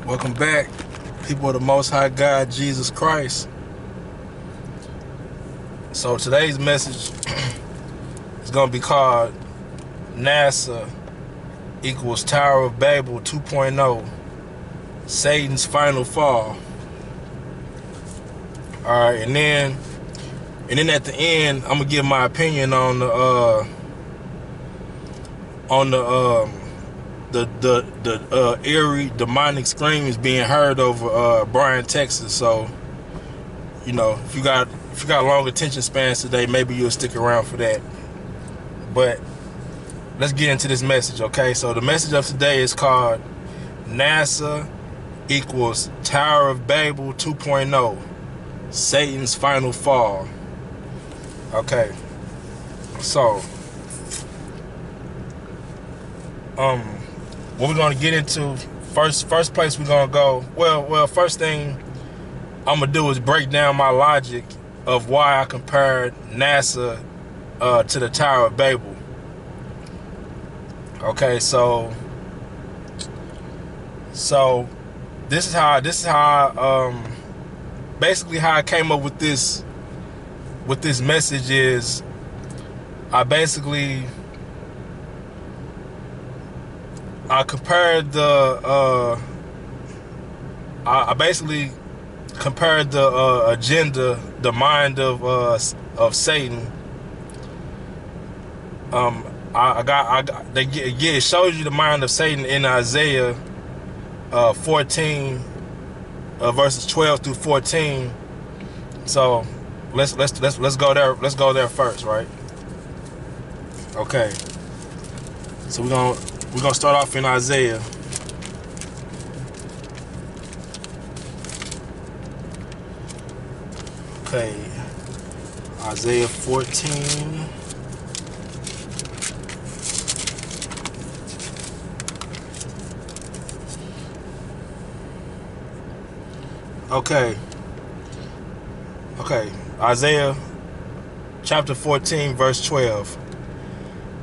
Welcome back, people of the Most High God, Jesus Christ. So today's message is going to be called NASA equals Tower of Babel 2.0, Satan's final fall. Alright, and then at the end, I'm gonna give my opinion on the eerie demonic screams being heard over Bryan, Texas. So, you know, if you got long attention spans today, maybe you'll stick around for that. But let's get into this message, okay? So the message of today is called NASA equals Tower of Babel 2.0, Satan's final fall. Okay, so what we're gonna get into first place we're gonna go. Well, first thing I'm gonna do is break down my logic of why I compared NASA to the Tower of Babel. Okay, so this is how basically how I came up with this message is I compared the agenda, the mind of Satan. It shows you the mind of Satan in Isaiah 14 verses 12 through 14. So let's go there. Let's go there first, right? Okay. So we're gonna start off in Isaiah. Okay. Isaiah 14. Okay. Isaiah chapter 14 verse 12.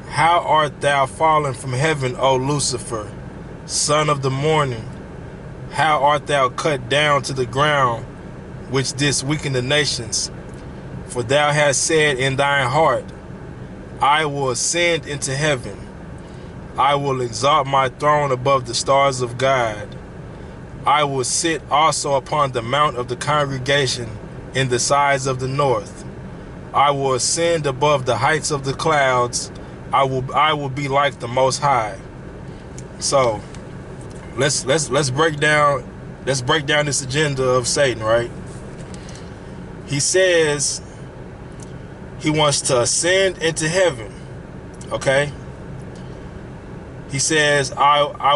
How art thou fallen from heaven, O Lucifer, son of the morning? How art thou cut down to the ground, which didst weaken the nations? For thou hast said in thine heart, I will ascend into heaven. I will exalt my throne above the stars of God. I will sit also upon the mount of the congregation in the sides of the north. I will ascend above the heights of the clouds. I will be like the Most High. So let's break down this agenda of Satan, right? He says he wants to ascend into heaven. Okay? He says, I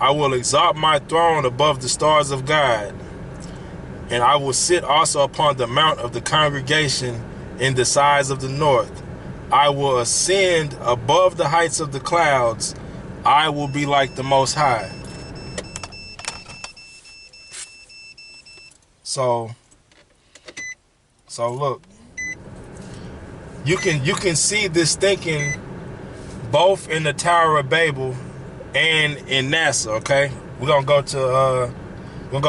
will exalt my throne above the stars of God, and I will sit also upon the mount of the congregation in the sides of the north. I will ascend above the heights of the clouds. I will be like the Most High. So look, you can see this thinking both in the Tower of Babel and in NASA. Okay, we're gonna go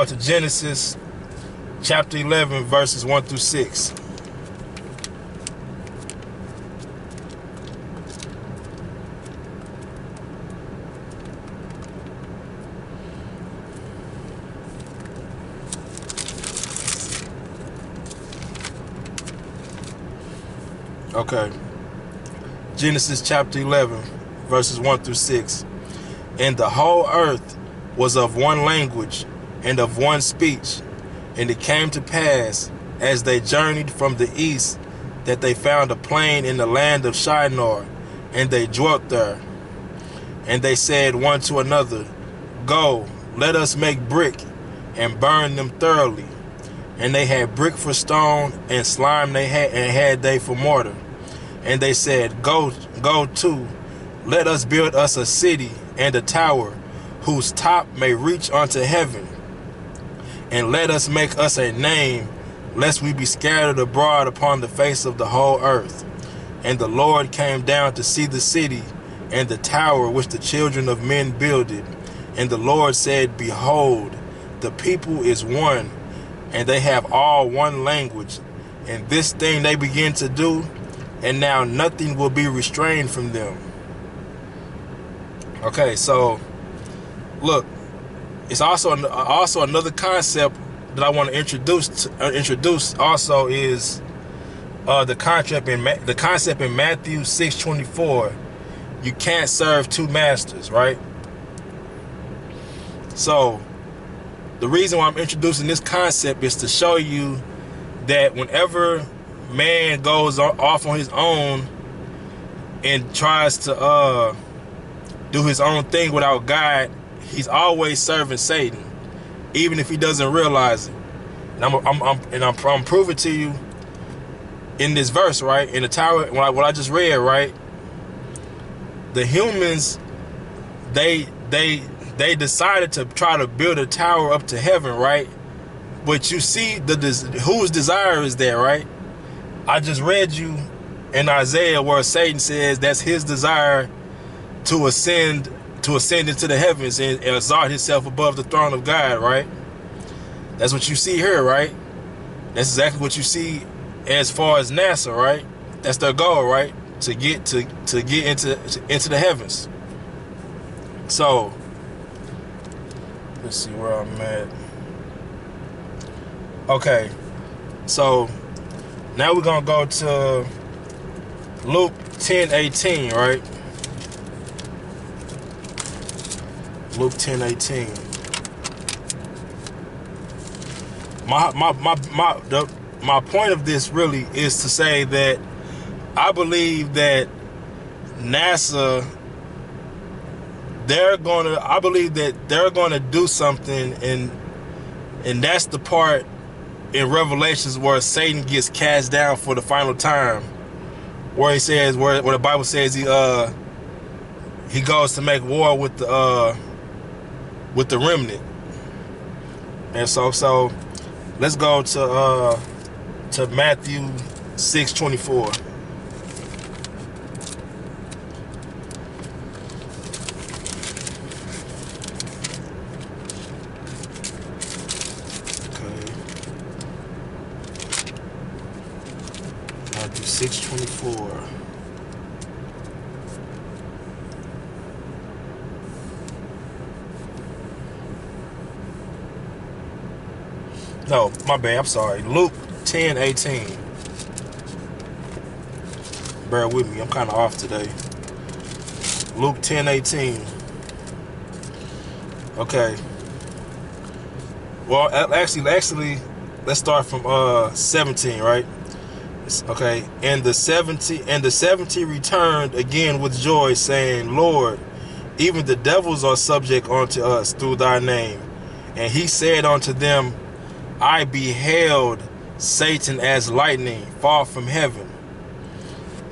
to Genesis chapter 11 verses 1 through 6. Okay, Genesis chapter 11 verses 1 through 6. And the whole earth was of one language and of one speech. And it came to pass, as they journeyed from the east, that they found a plain in the land of Shinar, and they dwelt there. And they said one to another, Go, let us make brick, and burn them thoroughly. And they had brick for stone, and slime had they for mortar. And they said, Go to, let us build us a city and a tower, whose top may reach unto heaven. And let us make us a name, lest we be scattered abroad upon the face of the whole earth. And the Lord came down to see the city and the tower which the children of men builded. And the Lord said, Behold, the people is one, and they have all one language. And this thing they begin to do, and now nothing will be restrained from them. Okay, so look, it's also another concept that I want to introduce also is the concept in Matthew 6:24. You can't serve two masters, right? So the reason why I'm introducing this concept is to show you that whenever man goes off on his own and tries to do his own thing without God, he's always serving Satan, even if he doesn't realize it. And I'm proving to you in this verse, right? In the Tower, what I just read, right? The humans, they decided to try to build a tower up to heaven, right? But you see whose desire is there, right? I just read you in Isaiah where Satan says that's his desire to ascend into the heavens and exalt himself above the throne of God, right? That's what you see here, right? That's exactly what you see as far as NASA, right? That's their goal, right? To get into the heavens. So let's see where I'm at. Okay, so now we're gonna go to Luke 10:18, right? Luke 10:18. My point of this really is to say that I believe that NASA, I believe that they're gonna do something, and that's the part in Revelations where Satan gets cast down for the final time, where he says, where the Bible says he goes to make war with the remnant. And so let's go to Matthew 6:24. Matthew 6:24. No, my bad. I'm sorry. Luke 10:18. Bear with me. I'm kind of off today. Luke 10:18. Okay. Well, actually, let's start from 17, right? Okay. And the 70 returned again with joy, saying, Lord, even the devils are subject unto us through thy name. And he said unto them, I beheld Satan as lightning fall from heaven.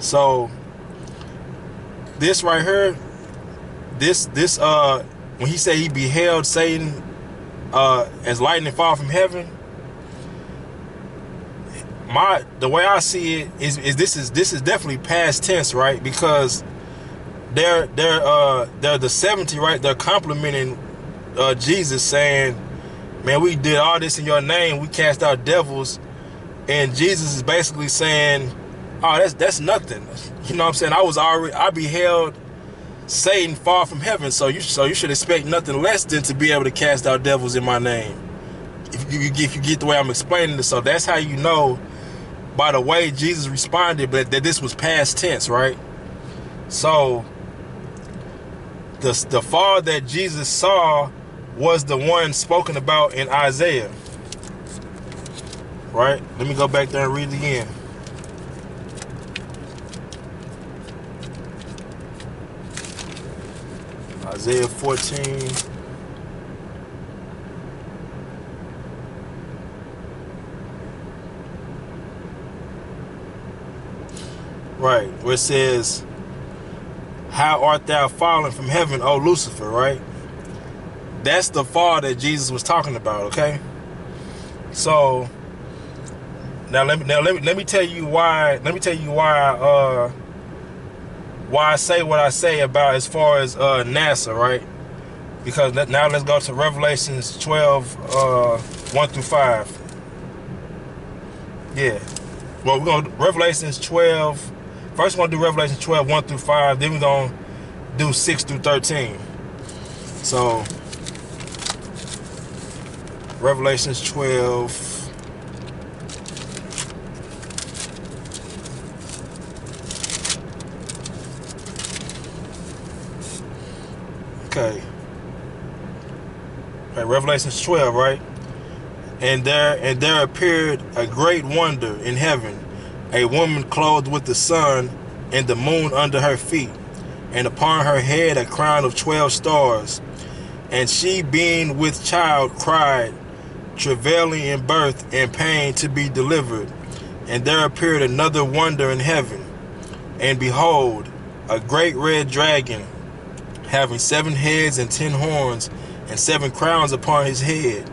So this right here, this when he said he beheld Satan as lightning fall from heaven, the way I see it is this is definitely past tense, right? Because they're the 70, right? They're complimenting Jesus, saying, man, we did all this in your name. We cast out devils. And Jesus is basically saying, oh, that's nothing. You know what I'm saying? I beheld Satan fall from heaven. So you should expect nothing less than to be able to cast out devils in my name. If you get the way I'm explaining it. So that's how you know by the way Jesus responded, but that this was past tense, right? So the fall that Jesus saw was the one spoken about in Isaiah, right? Let me go back there and read it again. Isaiah 14. Right, where it says, how art thou fallen from heaven, O Lucifer, right? That's the fall that Jesus was talking about, okay? So now let me tell you why. Let me tell you why I say what I say about as far as NASA, right? Because now let's go to Revelations 12, 1 through 5. Yeah. Well, we're going to Revelations 12. First, we're going to do Revelations 12, 1 through 5. Then we're going to do 6 through 13. So, Revelations 12. Okay. All right, Revelations 12, right? And there appeared a great wonder in heaven, a woman clothed with the sun and the moon under her feet, and upon her head a crown of 12 stars. And she, being with child, cried, travailing in birth and pain to be delivered. And there appeared another wonder in heaven, and behold, a great red dragon, having 7 heads and 10 horns, and 7 crowns upon his head.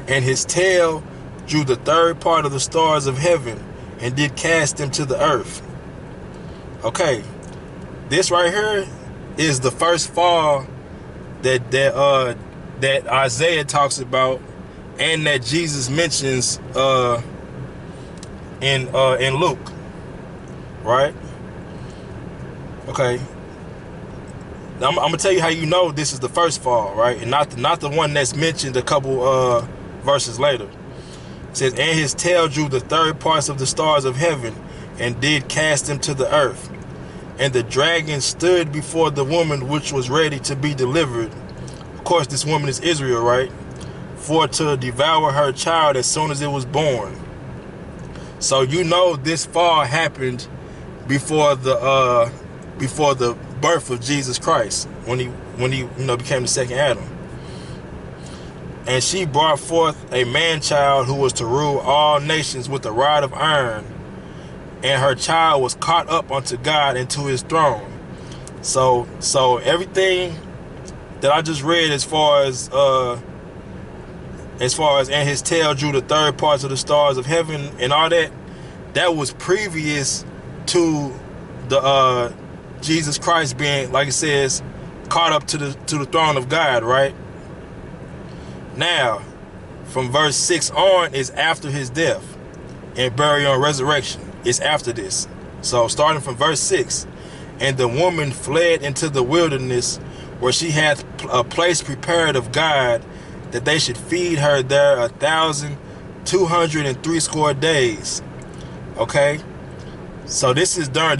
And his tail drew the third part of the stars of heaven, and did cast them to the earth. Okay, this right here is the first fall that Isaiah talks about, and that Jesus mentions in Luke, right? Okay. Now, I'm gonna tell you how you know this is the first fall, right, and not the one that's mentioned a couple verses later. It says, and his tail drew the third parts of the stars of heaven, and did cast them to the earth. And the dragon stood before the woman which was ready to be delivered. Of course, this woman is Israel, right? For to devour her child as soon as it was born. So you know this fall happened before the birth of Jesus Christ, when he became the second Adam. And she brought forth a man child who was to rule all nations with a rod of iron, and her child was caught up unto God and to his throne. So everything that I just read as far as and his tail drew the third parts of the stars of heaven and all that was previous to the Jesus Christ being, like it says, caught up to the throne of God, right? Now, from verse 6 on is after his death and burial and resurrection. It's after this. So starting from verse 6, and the woman fled into the wilderness, where she hath a place prepared of God, that they should feed her there 1,260 days. Okay, so this is during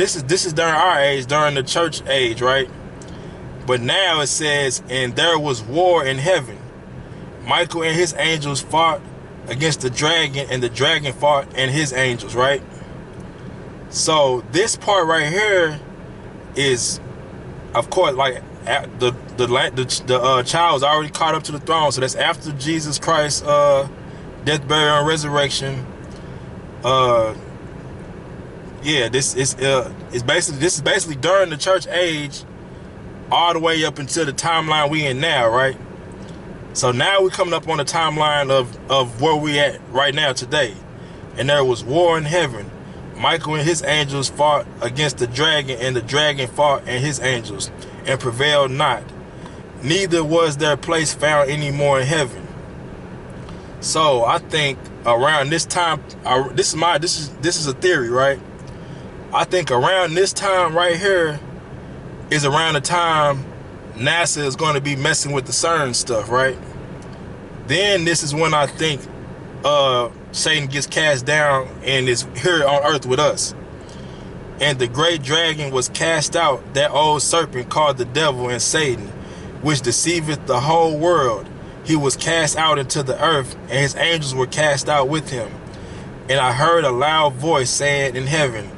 our age, during the church age, right? But now it says, and there was war in heaven. Michael and his angels fought against the dragon, and the dragon fought and his angels, right? So this part right here is, of course, like the child was already caught up to the throne. So that's after Jesus Christ's death, burial, and resurrection. Yeah, this is basically during the church age, all the way up until the timeline we in now, right? So now we're coming up on the timeline of where we at right now today. And there was war in heaven. Michael and his angels fought against the dragon, and the dragon fought and his angels, and prevailed not. Neither was their place found any more in heaven. So I think around this time, this is a theory, right? I think around this time right here is around the time NASA is going to be messing with the CERN stuff, right? Then this is when I think Satan gets cast down and is here on earth with us. And the great dragon was cast out, that old serpent called the devil and Satan, which deceiveth the whole world. He was cast out into the earth, and his angels were cast out with him. And I heard a loud voice saying in heaven,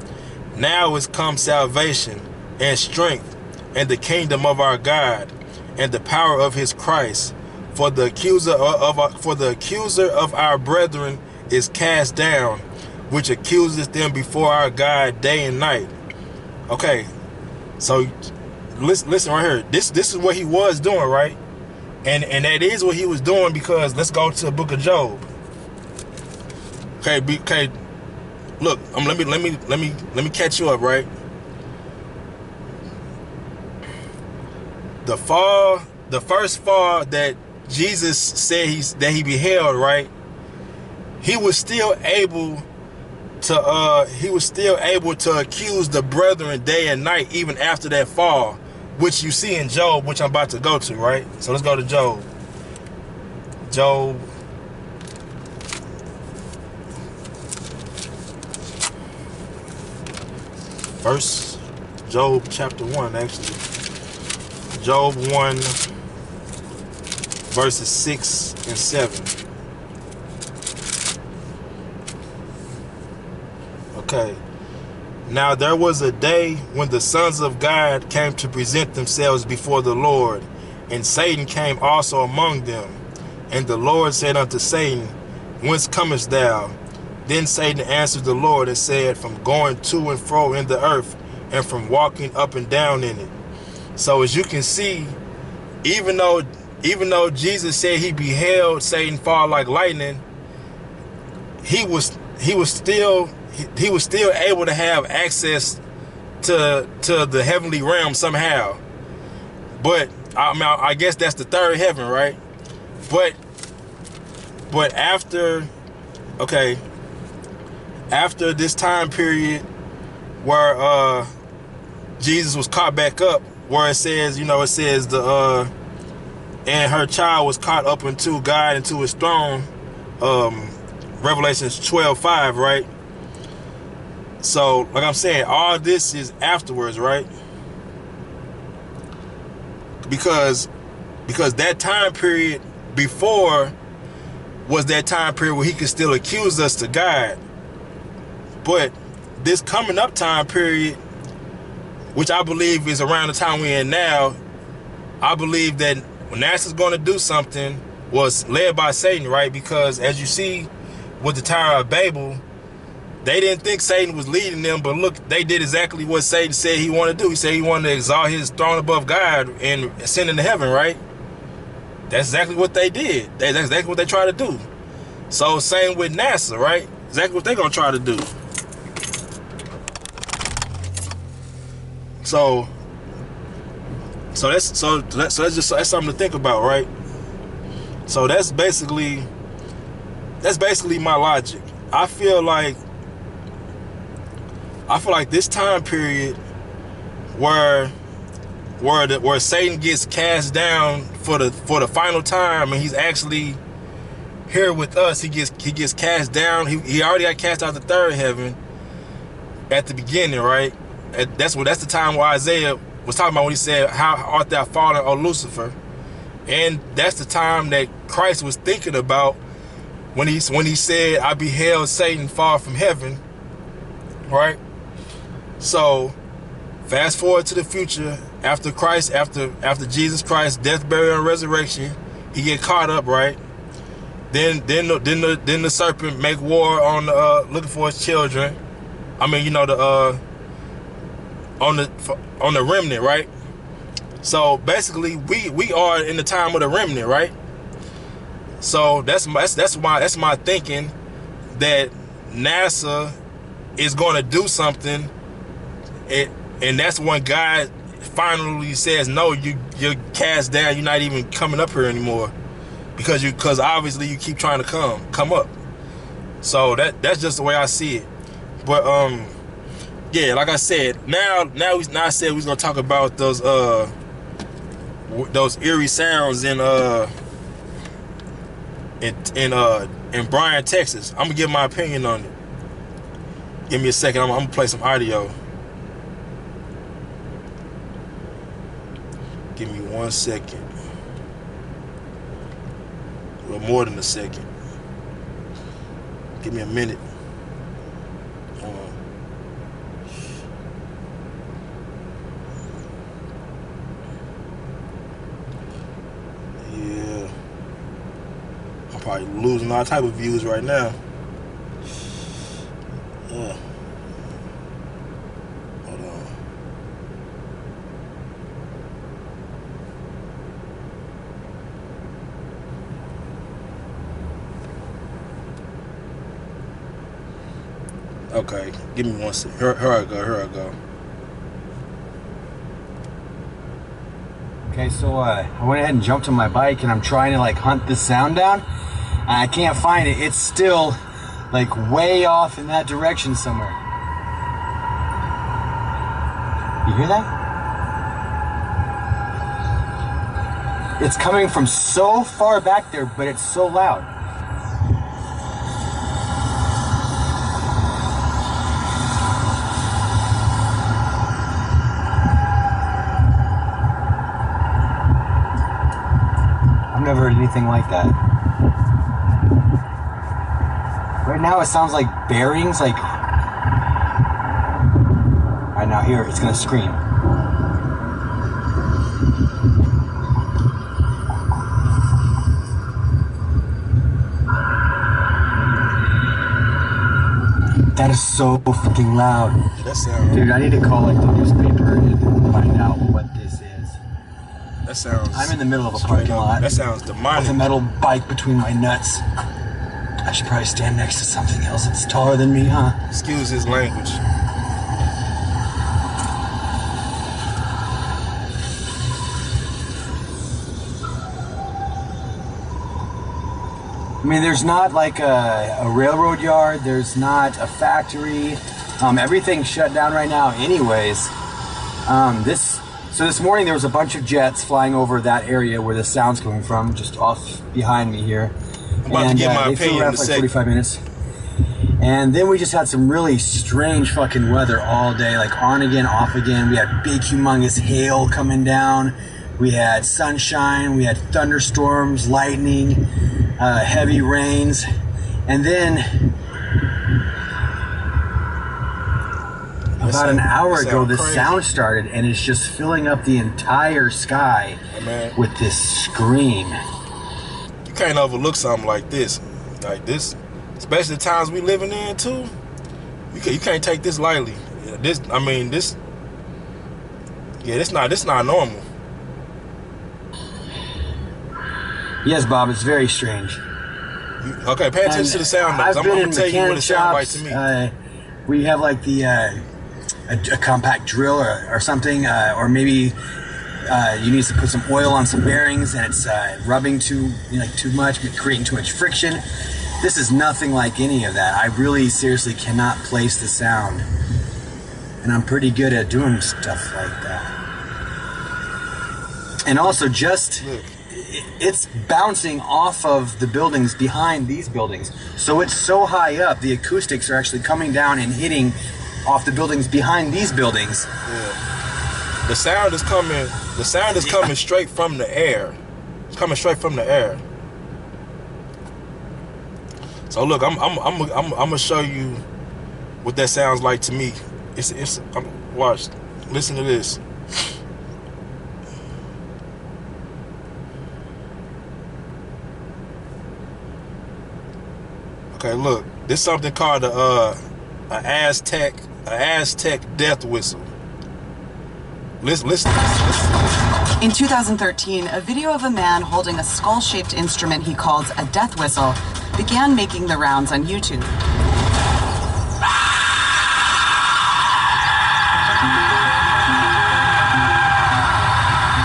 now is come salvation and strength, and the kingdom of our God, and the power of his Christ. For the accuser of our brethren is cast down, which accuseth them before our God day and night. Okay, so listen right here. This is what he was doing, right? And that is what he was doing, because let's go to the book of Job. Okay, look, let me catch you up, right? The fall the first fall that Jesus said that he beheld, right? He was still able to accuse the brethren day and night, even after that fall, which you see in Job, which I'm about to go to, right? So let's go to Job. Job. First, Job chapter 1, actually. Job 1, verses 6 and 7. Okay. Now there was a day when the sons of God came to present themselves before the Lord, and Satan came also among them. And the Lord said unto Satan, Whence comest thou? Then Satan answered the Lord and said, From going to and fro in the earth, and from walking up and down in it. So as you can see, even though Jesus said he beheld Satan fall like lightning, he was still able to have access to the heavenly realm somehow. But I guess that's the third heaven, right? But after this time period where Jesus was caught back up, where it says the and her child was caught up into God, into his throne, Revelations 12:5, right? So, like I'm saying, all this is afterwards, right? Because that time period before was that time period where he could still accuse us to God. But this coming up time period, which I believe is around the time we're in now, I believe that when NASA's going to do something was led by Satan, right? Because as you see with the Tower of Babel, they didn't think Satan was leading them, but look, they did exactly what Satan said he wanted to do. He said he wanted to exalt his throne above God and ascend into heaven, right? That's exactly what they did. That's exactly what they tried to do. So same with NASA, right? Exactly what they're gonna try to do. So that's something to think about, right? So that's basically my logic. I feel like this time period where Satan gets cast down for the final time, and he's actually here with us. He gets cast down. He already got cast out the third heaven at the beginning, right? That's the time where Isaiah was talking about when he said, "How art thou fallen, O Lucifer?" And that's the time that Christ was thinking about when he said, "I beheld Satan fall from heaven," right? So fast forward to the future, after Jesus Christ's death, burial, and resurrection, he get caught up, right? Then the serpent make war on looking for his children. I mean, on the remnant, right? So basically, we are in the time of the remnant, right? So that's my thinking that NASA is going to do something, and that's when God finally says, "No, you're cast down. You're not even coming up here anymore, because obviously you keep trying to come up." So that's just the way I see it. But yeah, like I said, now I said we was gonna talk about those eerie sounds in Bryan, Texas. I'm gonna give my opinion on it. Give me a second. I'm gonna play some audio. Give me 1 second. A little more than a second. Give me a minute. Yeah. I'm probably losing all type of views right now. Yeah. Hold on. Okay, give me 1 second. Here I go. Okay, so I went ahead and jumped on my bike and I'm trying to like hunt this sound down. And I can't find it. It's still like way off in that direction somewhere. You hear that? It's coming from so far back there, but it's so loud. I've never heard anything like that. Right now it sounds like bearings, like... Alright, now here, it's gonna scream. That is so fucking loud. That sounds... Dude, I need to call like the newspaper and find out what this is. That sounds... I'm in the middle of a parking lot. That sounds demonic. With a metal bike between my nuts. I should probably stand next to something else that's taller than me, huh? Excuse his language. I mean, there's not like a railroad yard, there's not a factory. Everything's shut down right now anyways. So this morning there was a bunch of jets flying over that area where the sound's coming from, just off behind me here. I'm about to give my they flew opinion around in for a like second. 45 minutes. And then we just had some really strange fucking weather all day, like on again, off again. We had big, humongous hail coming down. We had sunshine, we had thunderstorms, lightning, heavy rains. And then about an hour ago, the sound started and it's just filling up the entire sky with this scream. You can't overlook something like this. Especially the times we living in too. You can't take this lightly. This not normal. Yes, Bob, it's very strange. Okay, pay attention to the sound notes. I'm going to tell you what it sounds like to me. We have like a compact drill or something, or maybe you need to put some oil on some bearings and it's rubbing too much, creating too much friction. This is nothing like any of that. I really seriously cannot place the sound. And I'm pretty good at doing stuff like that. And also it's bouncing off of the buildings behind these buildings. So it's so high up, the acoustics are actually coming down and hitting off the buildings behind these buildings. Yeah. The sound is coming straight from the air. It's coming straight from the air. So look, I'm gonna show you what that sounds like to me. Watch, listen to this. Okay, look, this is something called a Aztec death whistle. Listen. In 2013, a video of a man holding a skull-shaped instrument he calls a death whistle began making the rounds on YouTube.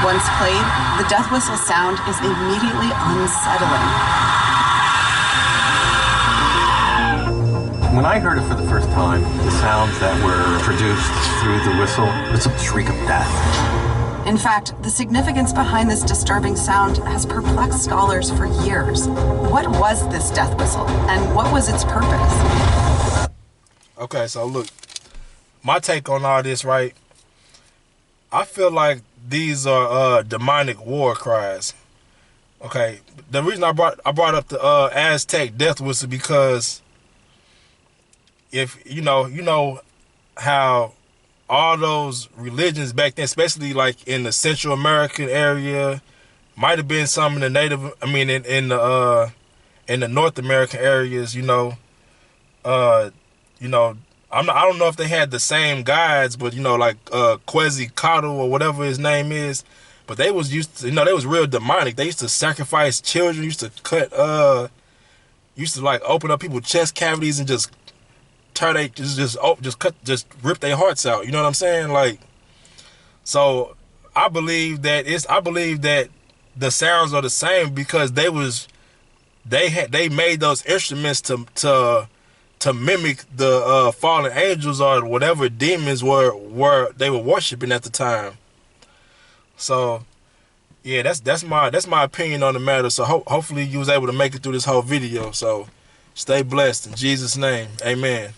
Once played, the death whistle sound is immediately unsettling. When I heard it for the first time, the sounds that were produced through the whistle was a shriek of death. In fact, the significance behind this disturbing sound has perplexed scholars for years. What was this death whistle, and what was its purpose? Okay, so look, my take on all this, right? I feel like these are demonic war cries. Okay, the reason I brought up the Aztec death whistle because if you know how all those religions back then, especially like in the Central American area, might have been some in the in the North American areas, I don't know if they had the same guides, but like Quetzalcoatl or whatever his name is, but they was used to, they was real demonic. They used to sacrifice children, used to like open up people's chest cavities and just rip their hearts out. You know what I'm saying? Like, so I believe that the sounds are the same because they made those instruments to mimic the fallen angels or whatever demons were they were worshiping at the time. So yeah, that's my opinion on the matter. So hopefully you was able to make it through this whole video. So stay blessed in Jesus' name. Amen.